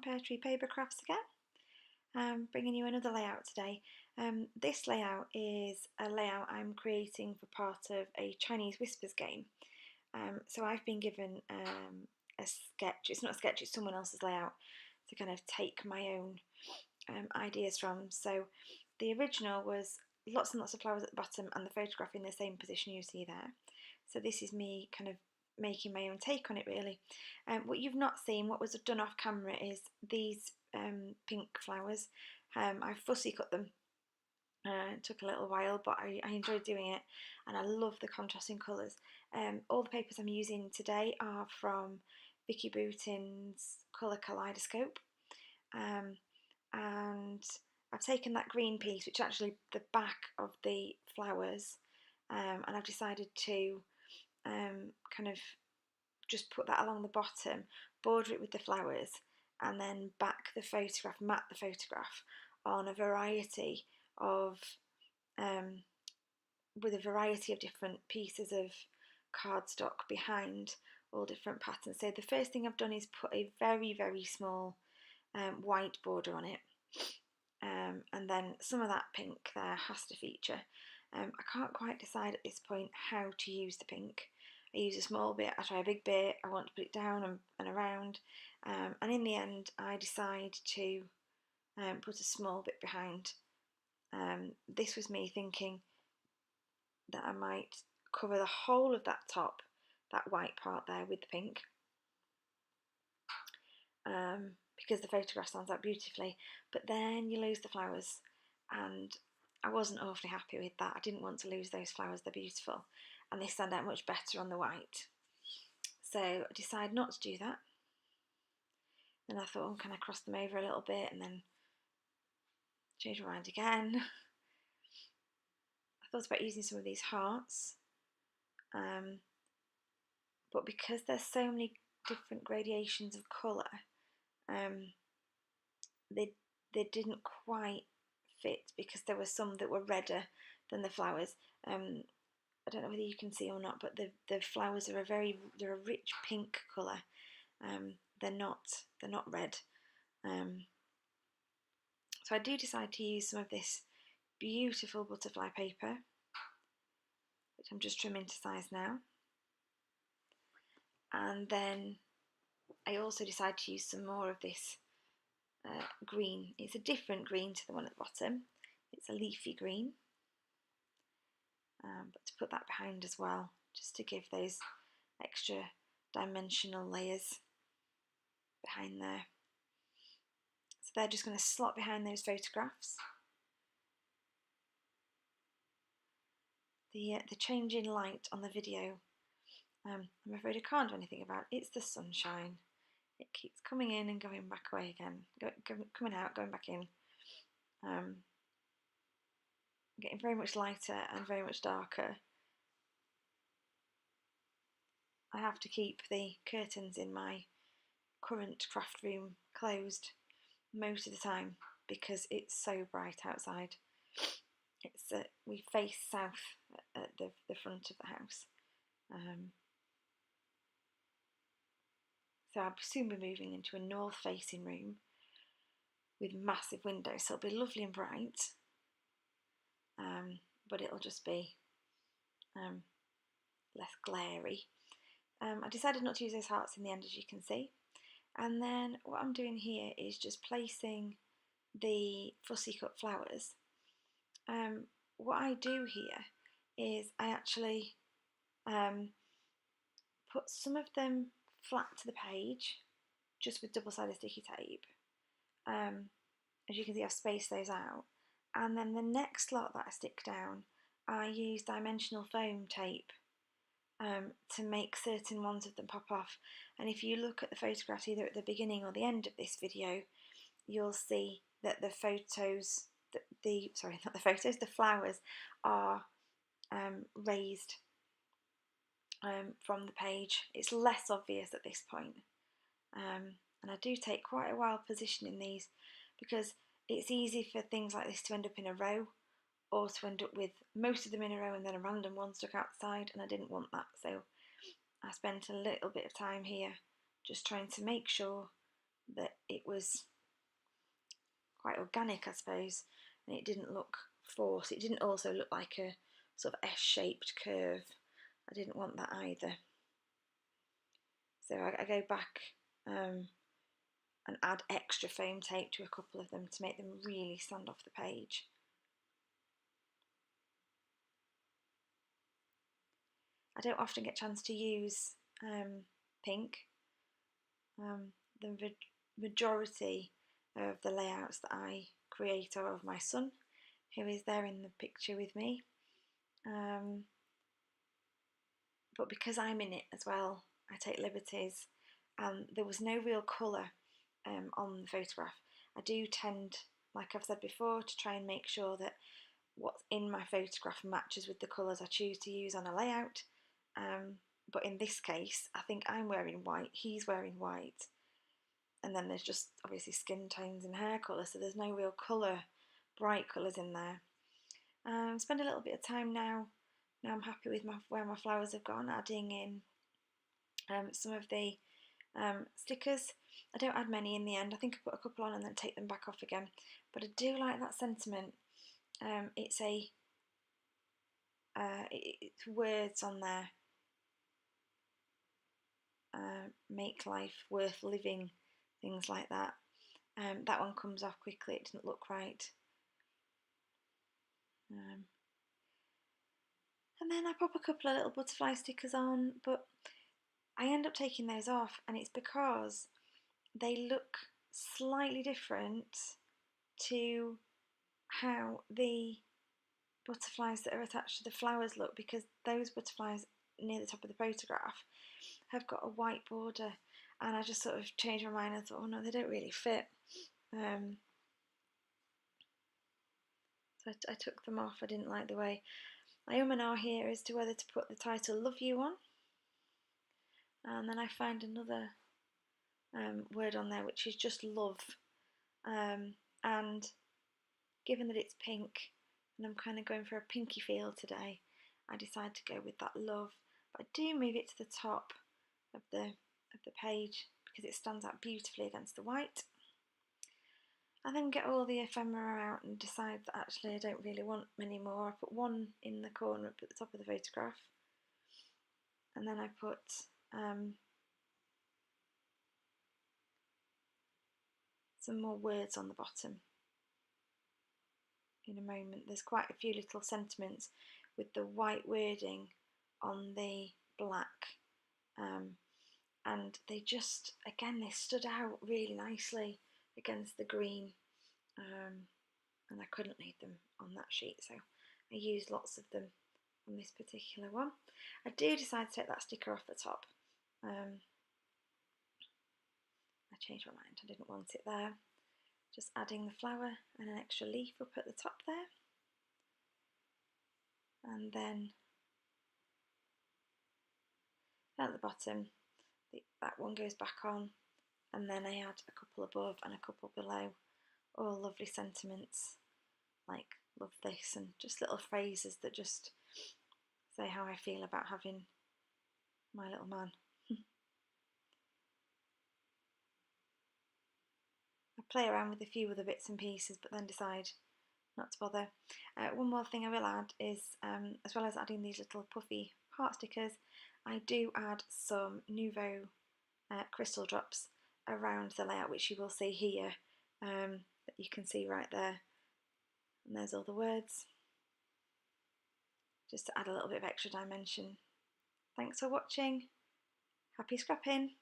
Pear Tree Paper Crafts again. Bringing you another layout today. This layout is a layout I'm creating for part of a Chinese Whispers game. So I've been given a sketch. It's not a sketch, it's someone else's layout to kind of take my own ideas from. So the original was lots and lots of flowers at the bottom and the photograph in the same position you see there. So this is me kind of making my own take on it really. What you've not seen, what was done off camera, is these pink flowers. I fussy cut them. It took a little while, but I enjoyed doing it, and I love the contrasting colours. All the papers I'm using today are from Vicki Boutin Colour Kaleidoscope, and I've taken that green piece, which is actually the back of the flowers, and I've decided to kind of just put that along the bottom, border it with the flowers, and then back the photograph, mat the photograph on a variety of with a variety of different pieces of cardstock behind all different patterns. So the first thing I've done is put a very, very small white border on it, and then some of that pink there has to feature. I can't quite decide at this point how to use the pink. I use a small bit, I try a big bit, I want to put it down and around, and in the end I decide to put a small bit behind. This was me thinking that I might cover the whole of that top, that white part there, with the pink, because the photograph stands out beautifully, but then you lose the flowers, and I wasn't awfully happy with that. I didn't want to lose those flowers, they're beautiful, and they stand out much better on the white. So I decided not to do that. Then I thought, oh, can I cross them over a little bit, and then change my mind again. I thought about using some of these hearts, but because there's so many different gradations of colour, they didn't quite fit, because there were some that were redder than the flowers. I don't know whether you can see or not, but the flowers are they're a rich pink colour. They're not red. So I do decide to use some of this beautiful butterfly paper, which I'm just trimming to size now. And then I also decide to use some more of this green. It's a different green to the one at the bottom. It's a leafy green. But to put that behind as well, just to give those extra dimensional layers behind there. So they're just going to slot behind those photographs. The change in light on the video, I'm afraid I can't do anything about. It's the sunshine. It keeps coming in and going back away again, coming out, going back in. Getting very much lighter and very much darker. I have to keep the curtains in my current craft room closed most of the time because it's so bright outside. We face south at the front of the house. So I'll soon be moving into a north facing room with massive windows, so it'll be lovely and bright, but it'll just be less glary. I decided not to use those hearts in the end, as you can see. And then what I'm doing here is just placing the fussy cut flowers. What I do here is I actually put some of them flat to the page, just with double-sided sticky tape. As you can see, I've spaced those out. And then the next lot that I stick down, I use dimensional foam tape to make certain ones of them pop off. And if you look at the photographs either at the beginning or the end of this video, you'll see that the photos, the flowers are raised from the page. It's less obvious at this point. And I do take quite a while positioning these, because it's easy for things like this to end up in a row, or to end up with most of them in a row and then a random one stuck outside, and I didn't want that. So I spent a little bit of time here just trying to make sure that it was quite organic, I suppose, and it didn't look forced. It didn't also look like a sort of S-shaped curve. I didn't want that either. So I go back and add extra foam tape to a couple of them to make them really stand off the page. I don't often get a chance to use pink. The majority of the layouts that I create are of my son, who is there in the picture with me. But because I'm in it as well, I take liberties. There was no real colour on the photograph. I do tend, like I've said before, to try and make sure that what's in my photograph matches with the colours I choose to use on a layout. But in this case, I think I'm wearing white, he's wearing white, and then there's just obviously skin tones and hair colour, so there's no real colour, bright colours in there. Spend a little bit of time now I'm happy with where my flowers have gone, adding in some of the stickers. I don't add many in the end. I think I put a couple on and then take them back off again, but I do like that sentiment. It's words on there. Make life worth living, things like that. That one comes off quickly, it didn't look right. And then I pop a couple of little butterfly stickers on, but I end up taking those off, and it's because they look slightly different to how the butterflies that are attached to the flowers look, because those butterflies near the top of the photograph have got a white border, and I just sort of changed my mind and thought, oh no, they don't really fit. So I took them off. I didn't like the way. I and ah here as to whether to put the title Love You on, and then I find another word on there which is just love, and given that it's pink and I'm kind of going for a pinky feel today, I decided to go with that love, but I do move it to the top of the page because it stands out beautifully against the white. I then get all the ephemera out and decide that actually I don't really want many more. I put one in the corner up at the top of the photograph, and then I put some more words on the bottom. In a moment, there's quite a few little sentiments with the white wording on the black, and they just, again, they stood out really nicely against the green, and I couldn't leave them on that sheet, so I used lots of them on this particular one. I do decide to take that sticker off the top. I changed my mind, I didn't want it there. Just adding the flower and an extra leaf up at the top there, and then at the bottom that one goes back on, and then I add a couple above and a couple below, all lovely sentiments like love this, and just little phrases that just say how I feel about having my little man. I play around with a few other bits and pieces, but then decide not to bother. One more thing I will add is, as well as adding these little puffy heart stickers, I do add some Nouveau crystal drops around the layout, which you will see here, that you can see right there. And there's all the words, just to add a little bit of extra dimension. Thanks for watching. Happy scrapping!